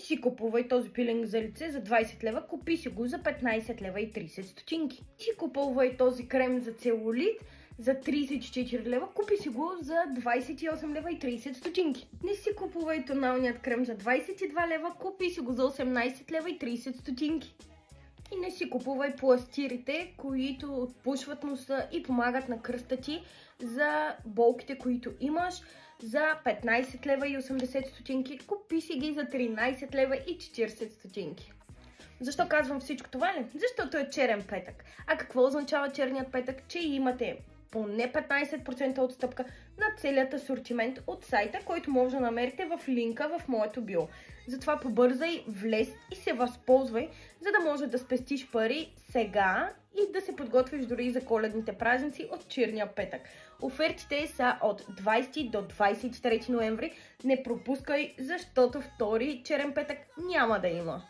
си купувай този пилинг за лице за 20 лева, купи си го за 15 лева и 30 стотинки. Си купувай този крем за целулит за 34 лева, купи си го за 28 лева и 30 стотинки. Не си купувай тоналният крем за 22 лева, купи си го за 18 лева и 30 стотинки. И не си купувай пластирите, които отпушват носа и помагат на кръста ти за болките, които имаш, за 15 лева и 80 стотинки. Купи си ги за 13 лева и 40 стотинки. Защо казвам всичко това ли? Защото е черен петък. А какво означава черният петък? Че имате поне 15% отстъпка на целият асортимент от сайта, който може да намерите в линка в моето био. Затова побързай, влез и се възползвай, за да може да спестиш пари сега и да се подготвиш дори за коледните празници от черния петък. Офертите са от 20 до 23 ноември. Не пропускай, защото втори черен петък няма да има.